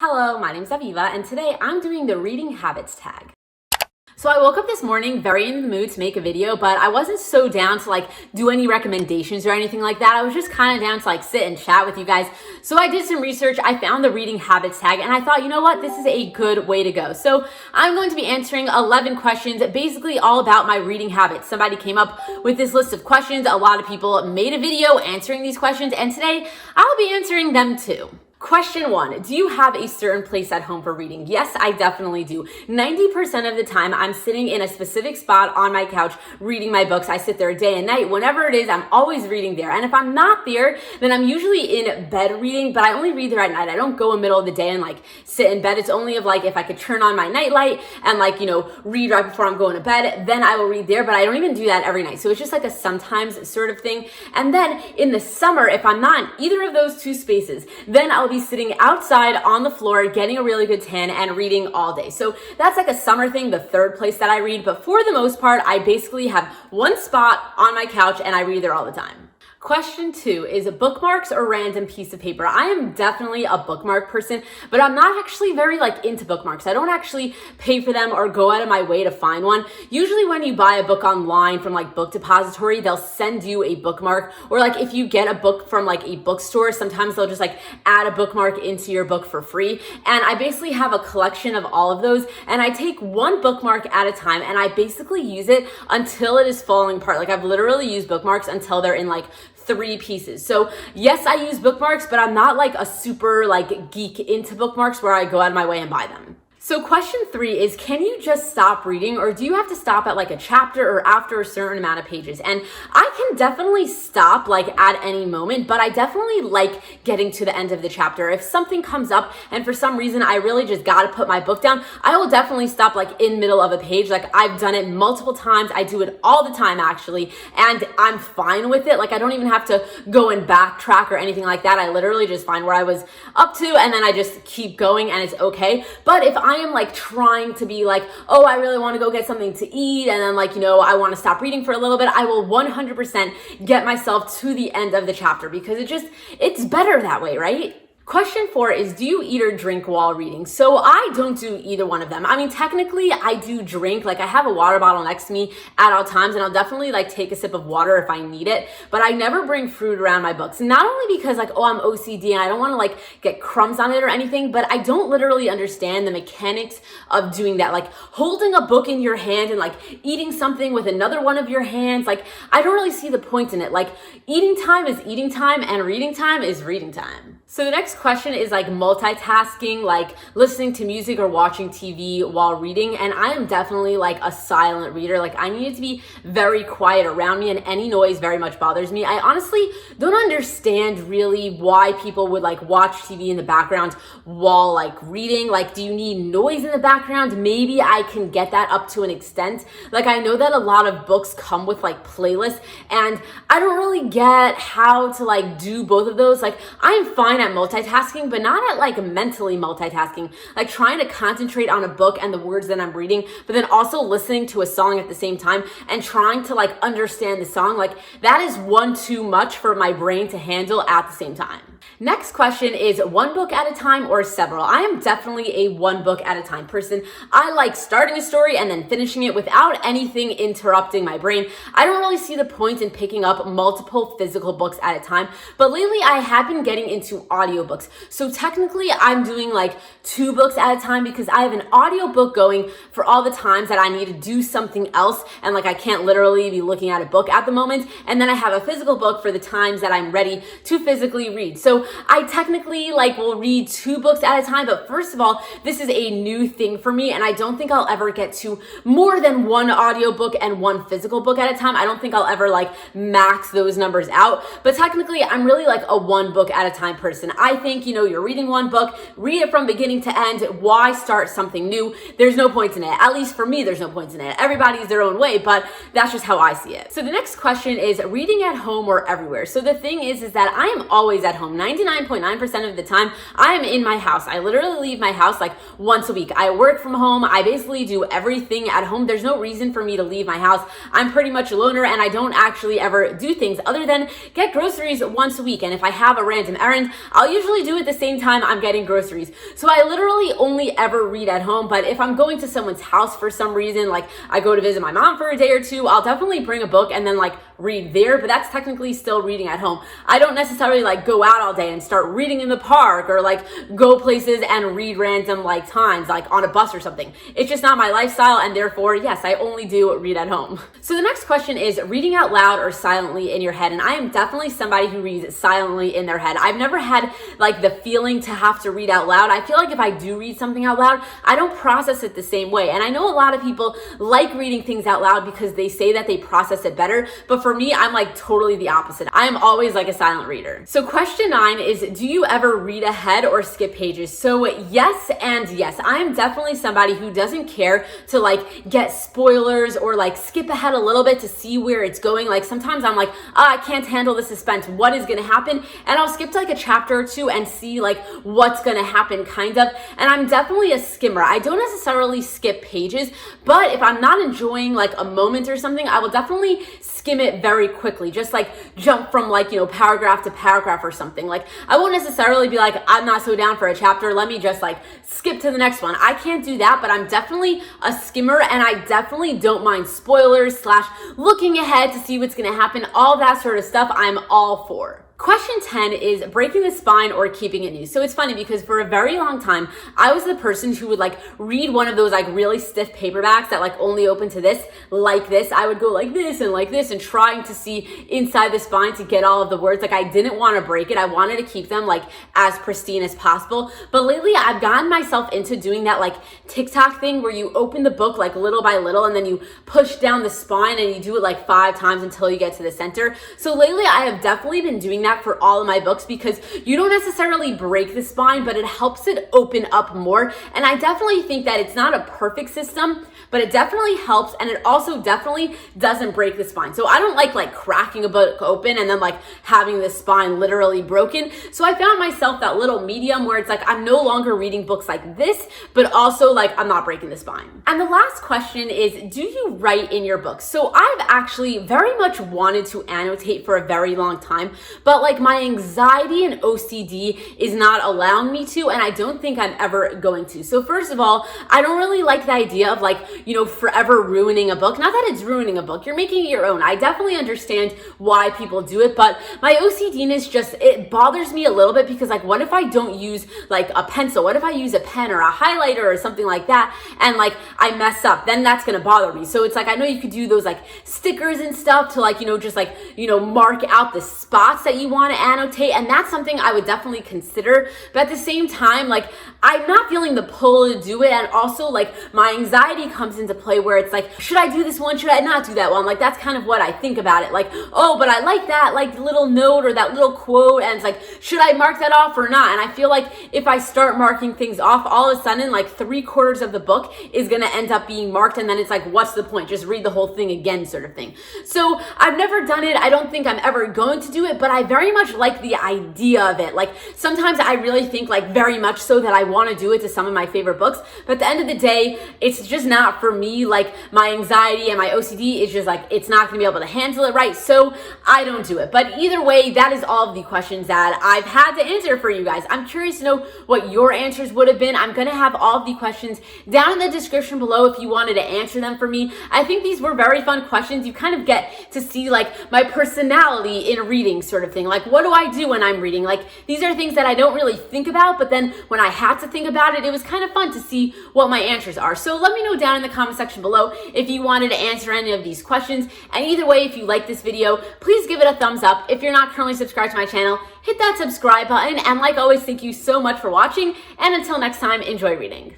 Hello, my name's Aviva, and today I'm doing the reading habits tag. So I woke up this morning very in the mood to make a video, but I wasn't so down to do any recommendations or anything like that. I was just kind of down to sit and chat with you guys. So I did some research, I found the reading habits tag, and I thought, you know what, this is a good way to go. So I'm going to be answering 11 questions, basically all about my reading habits. Somebody came up with this list of questions. A lot of people made a video answering these questions, and today I'll be answering them too. Question 1, do you have a certain place at home for reading? Yes, I definitely do. 90% of the time, I'm sitting in a specific spot on my couch reading my books. I sit there day and night. Whenever it is, I'm always reading there. And if I'm not there, then I'm usually in bed reading, but I only read there at night. I don't go in the middle of the day and sit in bed. It's only if I could turn on my nightlight and read right before I'm going to bed, then I will read there, but I don't even do that every night. So it's just a sometimes sort of thing. And then in the summer, if I'm not in either of those two spaces, then I'll be sitting outside on the floor, getting a really good tan and reading all day. So that's a summer thing, the third place that I read. But for the most part, I basically have one spot on my couch and I read there all the time. Question 2 is bookmarks or random piece of paper. I am definitely a bookmark person, but I'm not actually very into bookmarks. I don't actually pay for them or go out of my way to find one. Usually when you buy a book online from Book Depository, they'll send you a bookmark, or if you get a book from a bookstore, sometimes they'll just add a bookmark into your book for free. And I basically have a collection of all of those, and I take one bookmark at a time and I basically use it until it is falling apart. I've literally used bookmarks until they're in 3 pieces. So yes, I use bookmarks, but I'm not a super geek into bookmarks where I go out of my way and buy them. So question 3 is, can you just stop reading, or do you have to stop at a chapter or after a certain amount of pages? And I can definitely stop at any moment, but I definitely like getting to the end of the chapter. If something comes up and for some reason I really just gotta put my book down, I will definitely stop in middle of a page. I've done it multiple times. I do it all the time actually, and I'm fine with it. I don't even have to go and backtrack or anything like that. I literally just find where I was up to and then I just keep going and it's okay. But if I am trying to be oh, I really want to go get something to eat, and then I want to stop reading for a little bit, I will 100% get myself to the end of the chapter because it's better that way, right? Question 4 is, do you eat or drink while reading? So I don't do either one of them. I mean, technically I do drink. I have a water bottle next to me at all times, and I'll definitely take a sip of water if I need it, but I never bring fruit around my books. Not only because oh, I'm OCD and I don't want to get crumbs on it or anything, but I don't literally understand the mechanics of doing that. Holding a book in your hand and eating something with another one of your hands. I don't really see the point in it. Eating time is eating time and reading time is reading time. So the next question is multitasking, listening to music or watching TV while reading. And I am definitely a silent reader. I need it to be very quiet around me, and any noise very much bothers me. I honestly don't understand really why people would watch TV in the background while reading. Do you need noise in the background? Maybe I can get that up to an extent. I know that a lot of books come with playlists, and I don't really get how to do both of those. I'm fine at multitasking, but not at mentally multitasking, trying to concentrate on a book and the words that I'm reading, but then also listening to a song at the same time and trying to understand the song. That is one too much for my brain to handle at the same time. Next question is, one book at a time or several? I am definitely a one book at a time person. I like starting a story and then finishing it without anything interrupting my brain. I don't really see the point in picking up multiple physical books at a time, but lately I have been getting into audiobooks. So technically I'm doing 2 books at a time because I have an audiobook going for all the times that I need to do something else and I can't literally be looking at a book at the moment. And then I have a physical book for the times that I'm ready to physically read. So I technically will read 2 books at a time, but first of all, this is a new thing for me, and I don't think I'll ever get to more than 1 audiobook and 1 physical book at a time. I don't think I'll ever max those numbers out, but technically I'm really a 1 book at a time person. I think, you're reading 1 book, read it from beginning to end. Why start something new? There's no point in it. At least for me, there's no point in it. Everybody's their own way, but that's just how I see it. So the next question is, reading at home or everywhere? So the thing is that I am always at home. 99.9% of the time, I am in my house. I literally leave my house once a week. I work from home. I basically do everything at home. There's no reason for me to leave my house. I'm pretty much a loner, and I don't actually ever do things other than get groceries once a week. And if I have a random errand, I'll usually do it the same time I'm getting groceries. So I literally only ever read at home, but if I'm going to someone's house for some reason, like I go to visit my mom for a day or two, I'll definitely bring a book and then like read there, but that's technically still reading at home. I don't necessarily like go out all day and start reading in the park or like go places and read random like times, like on a bus or something. It's just not my lifestyle, and therefore, yes, I only do read at home. So the next question is reading out loud or silently in your head, and I am definitely somebody who reads silently in their head. I've never had like the feeling to have to read out loud. I feel like if I do read something out loud, I don't process it the same way. And I know a lot of people like reading things out loud because they say that they process it better, but for me, I'm like totally the opposite. I am always like a silent reader. So question 9 is, do you ever read ahead or skip pages? So yes and yes. I am definitely somebody who doesn't care to like get spoilers or like skip ahead a little bit to see where it's going. Like sometimes I'm like, I can't handle the suspense. What is going to happen? And I'll skip to like a chapter or two and see like what's going to happen kind of. And I'm definitely a skimmer. I don't necessarily skip pages, but if I'm not enjoying like a moment or something, I will definitely skim it very quickly. Just like jump from like, paragraph to paragraph or something. Like I won't necessarily be like, I'm not so down for a chapter, let me just like skip to the next one. I can't do that, but I'm definitely a skimmer, and I definitely don't mind spoilers / looking ahead to see what's going to happen. All that sort of stuff I'm all for. Question 10 is breaking the spine or keeping it new. So it's funny because for a very long time, I was the person who would like read one of those like really stiff paperbacks that like only open to this, like this. I would go like this and trying to see inside the spine to get all of the words. Like I didn't want to break it. I wanted to keep them like as pristine as possible. But lately I've gotten myself into doing that like TikTok thing where you open the book like little by little and then you push down the spine and you do it like 5 times until you get to the center. So lately I have definitely been doing that for all of my books because you don't necessarily break the spine, but it helps it open up more. And I definitely think that it's not a perfect system, but it definitely helps, and it also definitely doesn't break the spine. So I don't like cracking a book open and then like having the spine literally broken. So I found myself that little medium where it's like I'm no longer reading books like this, but also like I'm not breaking the spine. And the last question is, do you write in your books? So I've actually very much wanted to annotate for a very long time, but like my anxiety and OCD is not allowing me to, and I don't think I'm ever going to. So first of all, I don't really like the idea of like, forever ruining a book. Not that it's ruining a book, you're making it your own. I definitely understand why people do it, but my OCDness it bothers me a little bit because like, what if I don't use like a pencil? What if I use a pen or a highlighter or something like that and like I mess up? Then that's gonna bother me. So it's like, I know you could do those like stickers and stuff to like, just like, mark out the spots that you want to annotate, and that's something I would definitely consider. But at the same time, like I'm not feeling the pull to do it, and also like my anxiety comes into play where it's like, should I do this one? Should I not do that one? Like that's kind of what I think about it. Like, oh, but I like that like little note or that little quote, and it's like, should I mark that off or not? And I feel like if I start marking things off, all of a sudden like 3/4 of the book is gonna end up being marked, and then it's like, what's the point? Just read the whole thing again, sort of thing. So I've never done it. I don't think I'm ever going to do it, but I very much like the idea of it. Like sometimes I really think like very much so that I want to do it to some of my favorite books, but at the end of the day, it's just not for me. Like my anxiety and my OCD is just like, it's not gonna be able to handle it right, so I don't do it. But either way, that is all of the questions that I've had to answer for you guys. I'm curious to know what your answers would have been. I'm gonna have all of the questions down in the description below if you wanted to answer them for me. I think these were very fun questions. You kind of get to see like my personality in reading, sort of thing. Like, what do I do when I'm reading? Like, these are things that I don't really think about, but then when I had to think about it, it was kind of fun to see what my answers are. So let me know down in the comment section below if you wanted to answer any of these questions. And either way, if you like this video, please give it a thumbs up. If you're not currently subscribed to my channel, hit that subscribe button. And like always, thank you so much for watching. And until next time, enjoy reading.